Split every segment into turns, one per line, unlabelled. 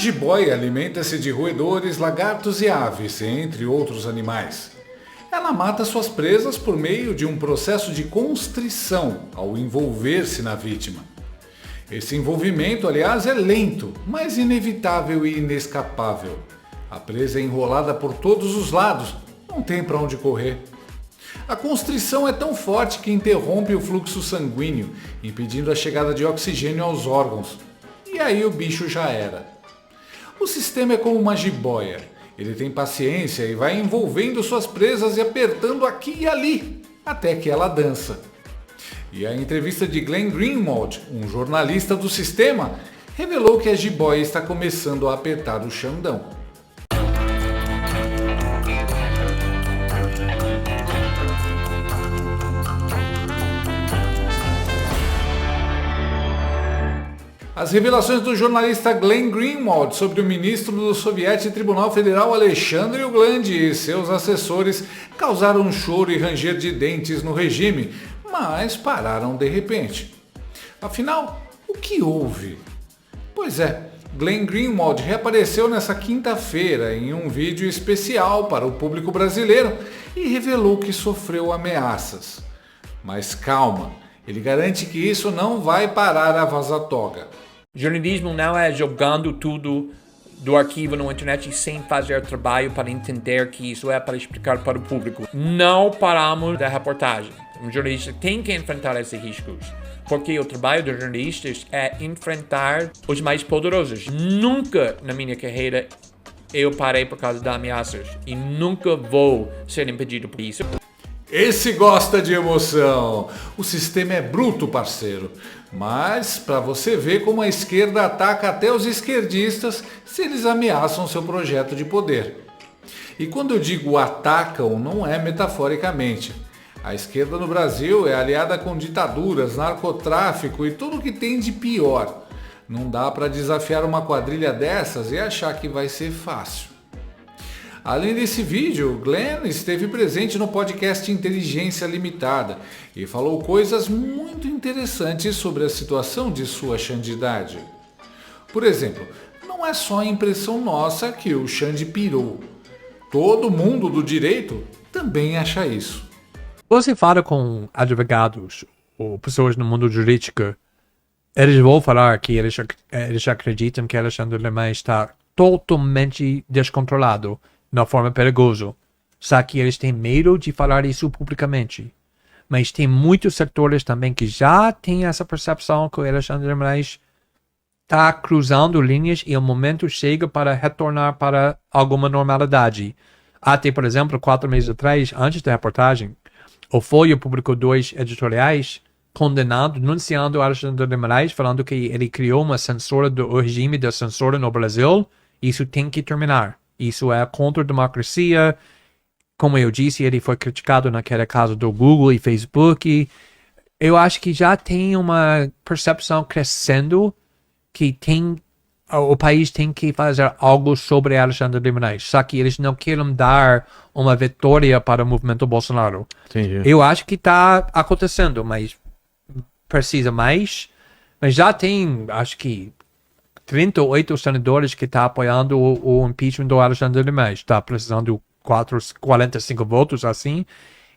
jiboia alimenta-se de roedores, lagartos e aves, entre outros animais. Ela mata suas presas por meio de um processo de constrição ao envolver-se na vítima. Esse envolvimento, aliás, é lento, mas inevitável e inescapável. A presa é enrolada por todos os lados, não tem para onde correr. A constrição é tão forte que interrompe o fluxo sanguíneo, impedindo a chegada de oxigênio aos órgãos. E aí o bicho já era. O sistema é como uma jiboia. Ele tem paciência e vai envolvendo suas presas e apertando aqui e ali, até que ela dança. E a entrevista de Glenn Greenwald, um jornalista do sistema, revelou que a jiboia está começando a apertar o Xandão. As revelações do jornalista Glenn Greenwald sobre o ministro do Soviético Tribunal Federal Alexandre Uglandi e seus assessores causaram choro e ranger de dentes no regime, mas pararam de repente. Afinal, o que houve? Pois é, Glenn Greenwald reapareceu nessa quinta-feira em um vídeo especial para o público brasileiro e revelou que sofreu ameaças. Mas calma, ele garante que isso não vai parar a vaza-toga.
Jornalismo não é jogando tudo do arquivo na internet sem fazer trabalho para entender que isso é para explicar para o público. Não paramos da reportagem. Um jornalista tem que enfrentar esses riscos, porque o trabalho dos jornalistas é enfrentar os mais poderosos. Nunca na minha carreira eu parei por causa de ameaças e nunca vou ser impedido por isso.
Esse gosta de emoção. O sistema é bruto, parceiro. Mas para você ver como a esquerda ataca até os esquerdistas se eles ameaçam seu projeto de poder. E quando eu digo atacam, não é metaforicamente. A esquerda no Brasil é aliada com ditaduras, narcotráfico e tudo o que tem de pior. Não dá para desafiar uma quadrilha dessas e achar que vai ser fácil. Além desse vídeo, Glenn esteve presente no podcast Inteligência Limitada e falou coisas muito interessantes sobre a situação de sua xandidade. Por exemplo, não é só impressão nossa que o Xande pirou. Todo mundo do direito também acha isso.
Você fala com advogados ou pessoas no mundo jurídico, eles vão falar que eles acreditam que Alexandre de Moraes está totalmente descontrolado, na forma perigosa. Só que eles têm medo de falar isso publicamente. Mas tem muitos setores também que já têm essa percepção que o Alexandre de Moraes está cruzando linhas e o momento chega para retornar para alguma normalidade. Até, por exemplo, 4 meses atrás, antes da reportagem, o Folha publicou 2 editoriais denunciando o Alexandre de Moraes, falando que ele criou uma censura do regime da censura no Brasil. Isso tem que terminar. Isso é contra a democracia. Como eu disse, ele foi criticado naquele caso do Google e Facebook. Eu acho que já tem uma percepção crescendo que o país tem que fazer algo sobre Alexandre de Moraes. Só que eles não querem dar uma vitória para o movimento Bolsonaro.
Entendi.
Eu acho que está acontecendo, mas precisa mais. Mas já tem, acho que 38 senadores que estão apoiando o impeachment do Alexandre de Moraes. Está precisando de 45 votos assim.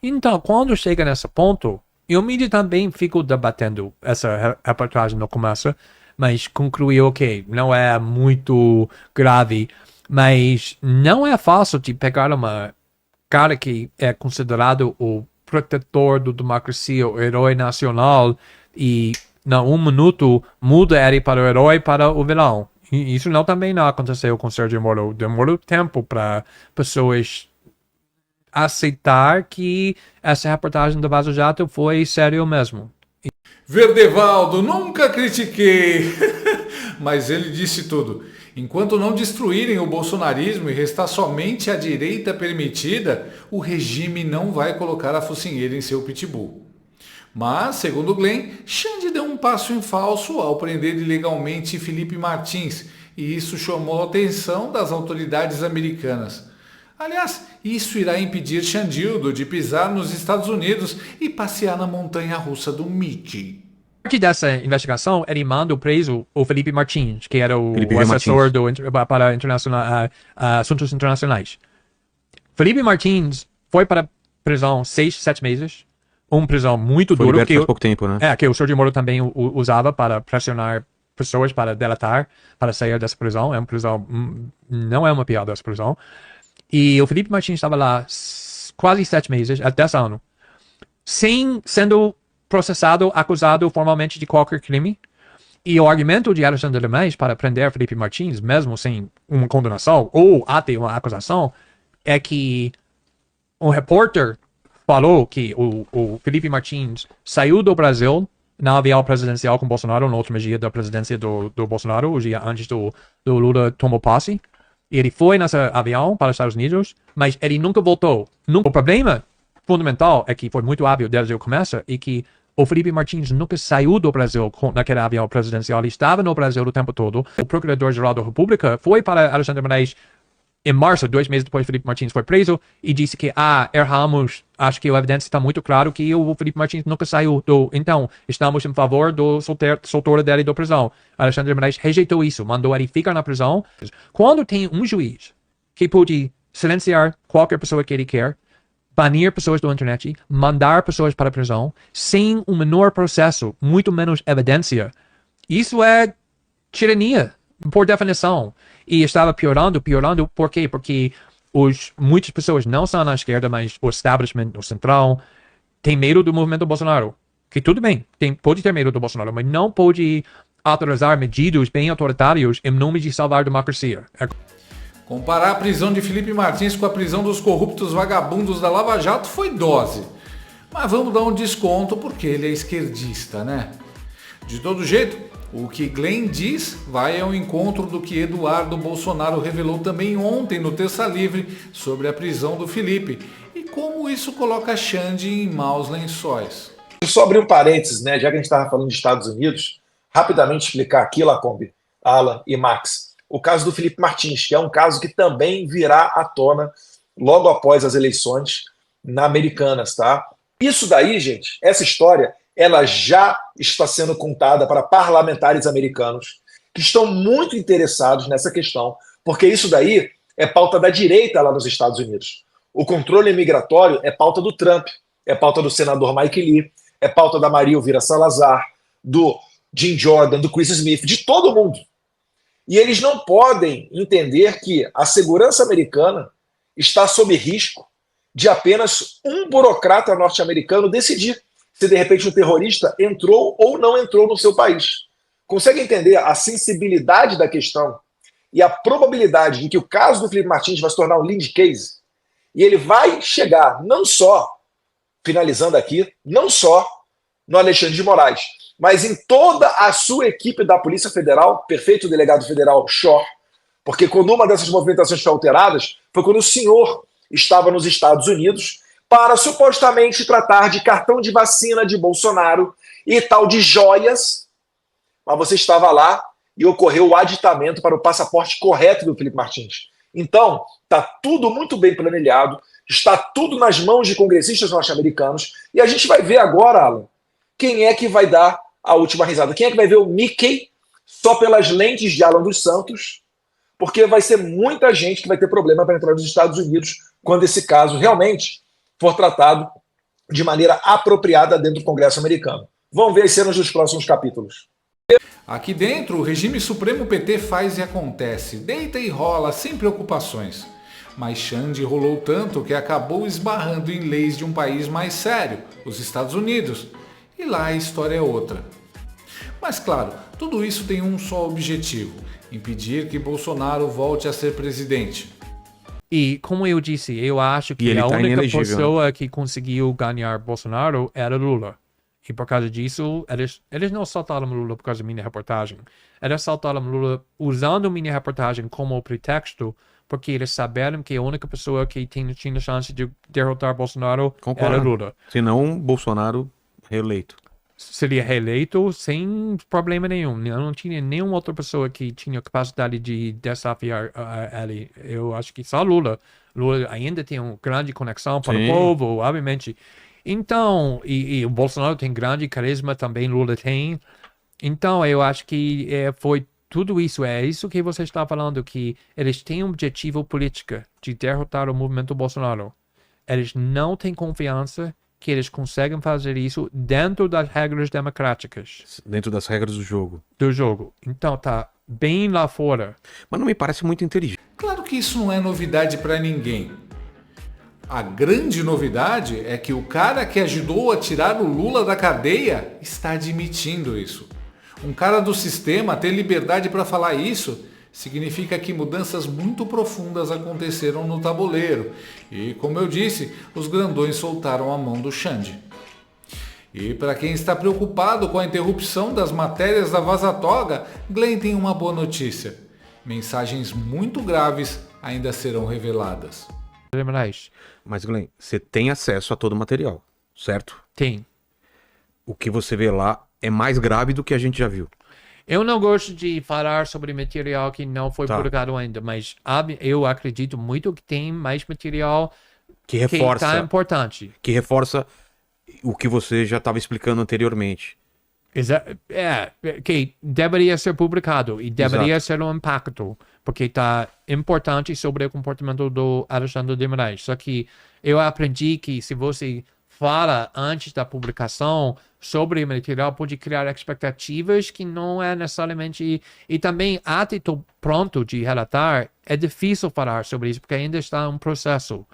Então, quando chega nesse ponto, eu mesmo também fico debatendo essa reportagem no começo, mas concluí, ok, não é muito grave, mas não é fácil de pegar uma cara que é considerado o protetor da democracia, o herói nacional, e em 1 minuto muda ele para o herói para o vilão. E isso também não aconteceu com Sérgio Moro. Demorou tempo para pessoas aceitar que essa reportagem do Vaza Jato foi sério mesmo.
Verdevaldo, nunca critiquei, mas ele disse tudo. Enquanto não destruírem o bolsonarismo e restar somente a direita permitida, o regime não vai colocar a focinheira em seu pitbull. Mas, segundo Glenn, Xande deu um passo em falso ao prender ilegalmente Felipe Martins, e isso chamou a atenção das autoridades americanas. Aliás, isso irá impedir Xandildo de pisar nos Estados Unidos e passear na montanha-russa do Mickey.
Parte dessa investigação, ele manda preso o Felipe Martins, que era o
Felipe
assessor para assuntos internacionais. Felipe Martins foi para prisão 6, 7 meses. Uma prisão muito
Foi
dura.
liberto faz pouco tempo, né?
Que o Sérgio Moro também usava para pressionar pessoas para delatar, para sair dessa prisão. É uma prisão, não é uma piada essa prisão. E o Felipe Martins estava lá quase 7 meses, até 10 anos, sendo processado, acusado formalmente de qualquer crime. E o argumento de Alexandre de Moraes para prender Felipe Martins, mesmo sem uma condenação ou até uma acusação, é que um repórter falou que o Felipe Martins saiu do Brasil na avião presidencial com Bolsonaro, no último dia da presidência do Bolsonaro, o dia antes do Lula tomou posse. E ele foi nesse avião para os Estados Unidos, mas ele nunca voltou. O problema fundamental é que foi muito hábil desde o começo e que o Felipe Martins nunca saiu do Brasil naquele avião presidencial. Ele estava no Brasil o tempo todo. O Procurador-Geral da República foi para Alexandre de Moraes em março, 2 meses depois, Felipe Martins foi preso e disse que, erramos, acho que a evidência está muito claro que o Felipe Martins nunca saiu então, estamos em favor do soltura dele da prisão. Alexandre de Moraes rejeitou isso, mandou ele ficar na prisão. Quando tem um juiz que pode silenciar qualquer pessoa que ele quer, banir pessoas da internet, mandar pessoas para a prisão, sem um menor processo, muito menos evidência, isso é tirania, por definição. E estava piorando, por quê? Porque muitas pessoas não são na esquerda, mas o establishment, o central, tem medo do movimento Bolsonaro. Que tudo bem, pode ter medo do Bolsonaro, mas não pode autorizar medidas bem autoritários em nome de salvar a democracia.
Comparar a prisão de Felipe Martins com a prisão dos corruptos vagabundos da Lava Jato foi dose. Mas vamos dar um desconto porque ele é esquerdista, né? De todo jeito, o que Glenn diz vai ao encontro do que Eduardo Bolsonaro revelou também ontem no Terça Livre sobre a prisão do Felipe e como isso coloca Xande em maus lençóis.
Só abrir um parênteses, né? Já que a gente estava falando de Estados Unidos, rapidamente explicar aqui, Lacombe, Alan e Max, o caso do Felipe Martins, que é um caso que também virá à tona logo após as eleições na Americanas, tá? Isso daí, gente, essa história, ela já está sendo contada para parlamentares americanos que estão muito interessados nessa questão, porque isso daí é pauta da direita lá nos Estados Unidos. O controle migratório é pauta do Trump, é pauta do senador Mike Lee, é pauta da Maria Elvira Salazar, do Jim Jordan, do Chris Smith, de todo mundo. E eles não podem entender que a segurança americana está sob risco de apenas um burocrata norte-americano decidir se de repente o terrorista entrou ou não entrou no seu país. Consegue entender a sensibilidade da questão e a probabilidade de que o caso do Felipe Martins vai se tornar um lead case? E ele vai chegar não só, finalizando aqui, não só no Alexandre de Moraes, mas em toda a sua equipe da Polícia Federal, perfeito delegado federal Shor, porque quando uma dessas movimentações foi alteradas, foi quando o senhor estava nos Estados Unidos para supostamente tratar de cartão de vacina de Bolsonaro e tal de joias, mas você estava lá e ocorreu o aditamento para o passaporte correto do Felipe Martins. Então, está tudo muito bem planilhado, está tudo nas mãos de congressistas norte-americanos, e a gente vai ver agora, Alan, quem é que vai dar a última risada. Quem é que vai ver o Mickey só pelas lentes de Alan dos Santos, porque vai ser muita gente que vai ter problema para entrar nos Estados Unidos quando esse caso realmente for tratado de maneira apropriada dentro do Congresso americano. Vamos ver as cenas dos próximos capítulos.
Aqui dentro, o regime supremo PT faz e acontece, deita e rola sem preocupações. Mas Xande rolou tanto que acabou esbarrando em leis de um país mais sério, os Estados Unidos. E lá a história é outra. Mas claro, tudo isso tem um só objetivo: impedir que Bolsonaro volte a ser presidente.
E como eu disse, eu acho que a única pessoa que conseguiu ganhar Bolsonaro era Lula. E por causa disso, eles não assaltaram Lula por causa da minha reportagem. Eles assaltaram Lula usando minha reportagem como pretexto, porque eles saberam que a única pessoa que tinha chance de derrotar Bolsonaro era Lula.
Senão, Bolsonaro reeleito.
Seria reeleito sem problema nenhum. Não tinha nenhuma outra pessoa que tinha capacidade de desafiar ele. Eu acho que só Lula. Lula ainda tem uma grande conexão para o povo, obviamente. Então, e o Bolsonaro tem grande carisma, também Lula tem. Então, eu acho que foi tudo isso. É isso que você está falando, que eles têm um objetivo político de derrotar o movimento Bolsonaro. Eles não têm confiança que eles conseguem fazer isso dentro das regras democráticas
Dentro das regras do jogo.
Então, tá bem lá fora.
Mas não me parece muito inteligente.
Claro que isso não é novidade para ninguém. A grande novidade é que o cara que ajudou a tirar o Lula da cadeia está admitindo isso. Um cara do sistema ter liberdade para falar isso significa que mudanças muito profundas aconteceram no tabuleiro. E, como eu disse, os grandões soltaram a mão do Xande. E para quem está preocupado com a interrupção das matérias da Vaza Toga, Glenn tem uma boa notícia. Mensagens muito graves ainda serão reveladas.
Mas, Glenn, você tem acesso a todo o material, certo?
Tem.
O que você vê lá é mais grave do que a gente já viu.
Eu não gosto de falar sobre material que não foi publicado ainda, mas eu acredito muito que tem mais material
que reforça,
tá importante.
Que reforça o que você já estava explicando anteriormente.
Que deveria ser publicado e deveria ser um impacto, porque está importante sobre o comportamento do Alexandre de Moraes. Só que eu aprendi que se você fala antes da publicação sobre o material, pode criar expectativas que não é necessariamente... E também, até estou pronto de relatar, é difícil falar sobre isso, porque ainda está um processo.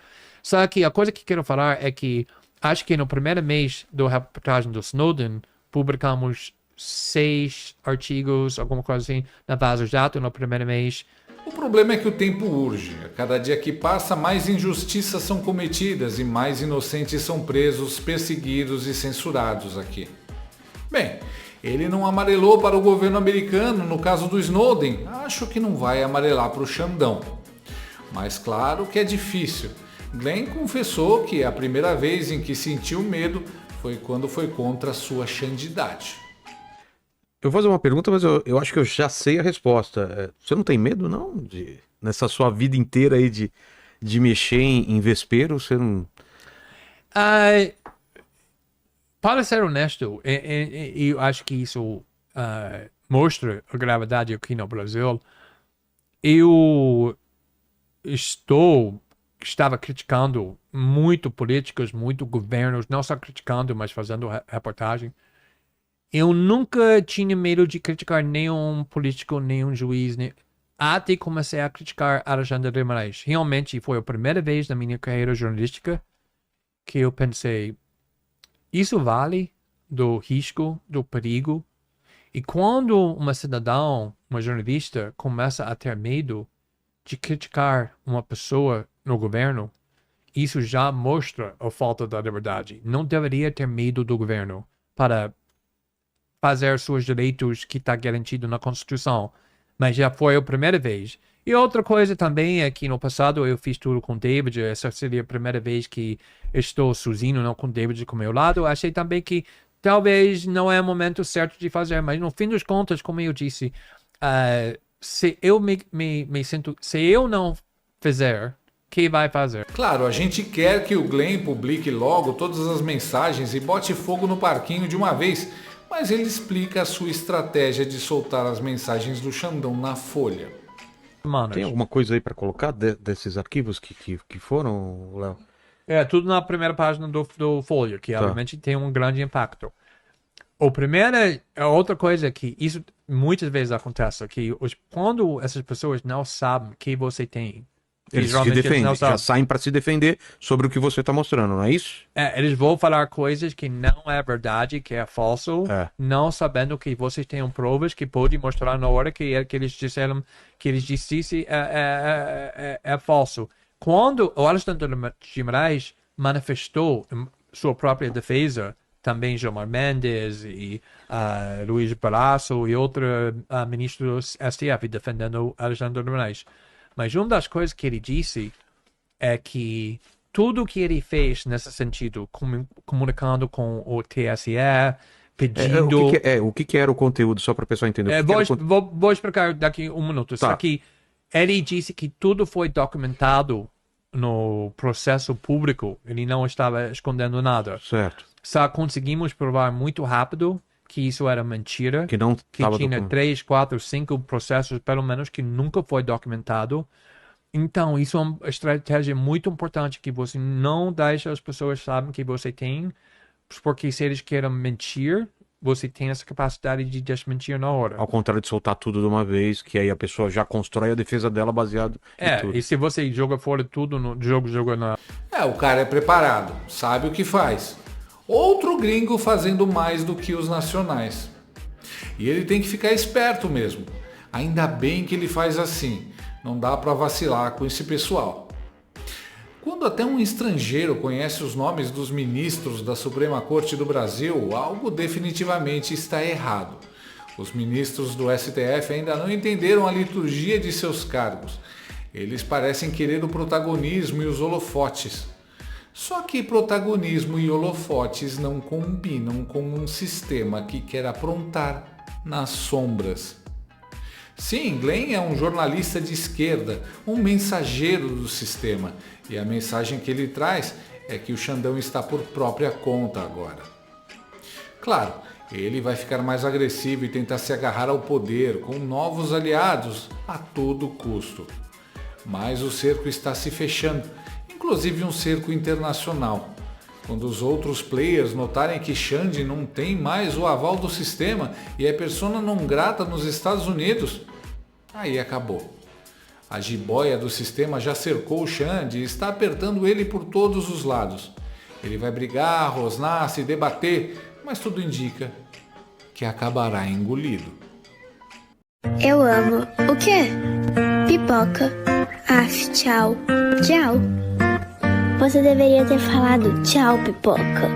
Só que a coisa que quero falar é que acho que no primeiro mês da reportagem do Snowden, publicamos 6 artigos, alguma coisa assim, na Vaza Jato no primeiro mês.
O problema é que o tempo urge. A cada dia que passa, mais injustiças são cometidas e mais inocentes são presos, perseguidos e censurados aqui. Bem, ele não amarelou para o governo americano no caso do Snowden. Acho que não vai amarelar para o Xandão. Mas claro que é difícil. Glenn confessou que a primeira vez em que sentiu medo foi quando foi contra a sua xandidade.
Eu vou fazer uma pergunta, mas eu acho que eu já sei a resposta. Você não tem medo, não? Nessa sua vida inteira aí de mexer em vespeiro, você não...
Para ser honesto, eu acho que isso mostra a gravidade aqui no Brasil. Eu estava criticando muito políticos, muito governos, não só criticando, mas fazendo reportagem. Eu nunca tinha medo de criticar nenhum político, nenhum juiz, até comecei a criticar Alexandre de Moraes. Realmente foi a primeira vez na minha carreira jornalística que eu pensei, isso vale do risco, do perigo? E quando uma cidadão, uma jornalista, começa a ter medo de criticar uma pessoa no governo, isso já mostra a falta da liberdade. Não deveria ter medo do governo para fazer seus direitos que está garantido na Constituição. Mas já foi a primeira vez. E outra coisa também é que no passado eu fiz tudo com David. Essa seria a primeira vez que estou sozinho, não com David com meu lado. Achei também que talvez não é o momento certo de fazer. Mas no fim das contas, como eu disse, se eu se eu não fizer, quem vai fazer?
Claro, a gente quer que o Glenn publique logo todas as mensagens e bote fogo no parquinho de uma vez, mas ele explica a sua estratégia de soltar as mensagens do Xandão na Folha.
Tem alguma coisa aí para colocar desses arquivos que foram, Léo?
Tudo na primeira página do Folha, que obviamente tem um grande impacto. A outra coisa que isso muitas vezes acontece, que quando essas pessoas não sabem que você tem,
eles se defendem, já saem para se defender sobre o que você está mostrando, não é isso?
Eles vão falar coisas que não é verdade, que é falso, não sabendo que vocês têm provas que pode mostrar na hora que eles disseram, que eles dissem é falso. Quando o Alexandre de Moraes manifestou sua própria defesa, também Gilmar Mendes e Luiz Barroso e outros ministros do STF defendendo Alexandre de Moraes. Mas uma das coisas que ele disse é que tudo que ele fez nesse sentido, comunicando com o TSE, pedindo...
O que era o conteúdo, só para o pessoal entender?
Vou explicar daqui um minuto. Só que ele disse que tudo foi documentado no processo público, ele não estava escondendo nada.
Certo.
Só conseguimos provar muito rápido que isso era mentira.
Que não
Que tinha 3, 4, 5 processos, pelo menos, que nunca foi documentado. Então, isso é uma estratégia muito importante que você não deixa as pessoas saberem que você tem, porque se eles querem mentir, você tem essa capacidade de desmentir na hora.
Ao contrário de soltar tudo de uma vez, que aí a pessoa já constrói a defesa dela baseado em tudo.
E se você joga fora tudo no jogo, joga na...
O cara é preparado, sabe o que faz. Outro gringo fazendo mais do que os nacionais. E ele tem que ficar esperto mesmo. Ainda bem que ele faz assim. Não dá para vacilar com esse pessoal. Quando até um estrangeiro conhece os nomes dos ministros da Suprema Corte do Brasil, algo definitivamente está errado. Os ministros do STF ainda não entenderam a liturgia de seus cargos. Eles parecem querer o protagonismo e os holofotes. Só que protagonismo e holofotes não combinam com um sistema que quer aprontar nas sombras. Sim, Glenn é um jornalista de esquerda, um mensageiro do sistema, e a mensagem que ele traz é que o Xandão está por própria conta agora. Claro, ele vai ficar mais agressivo e tentar se agarrar ao poder com novos aliados a todo custo. Mas o cerco está se fechando, inclusive um cerco internacional. Quando os outros players notarem que Xande não tem mais o aval do sistema e é persona non grata nos Estados Unidos, aí acabou. A jiboia do sistema já cercou o Xande e está apertando ele por todos os lados. Ele vai brigar, rosnar, se debater, mas tudo indica que acabará engolido.
Eu amo. O quê? Pipoca. Af, tchau. Tchau. Você deveria ter falado tchau, pipoca.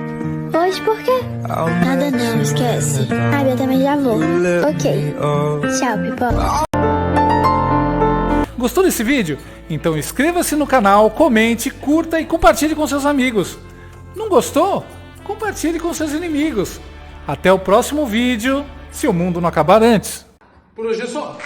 Hoje por quê? Nada não, esquece. Eu também já vou. Ok. Tchau, pipoca.
Gostou desse vídeo? Então inscreva-se no canal, comente, curta e compartilhe com seus amigos. Não gostou? Compartilhe com seus inimigos. Até o próximo vídeo, se o mundo não acabar antes. Por hoje é só.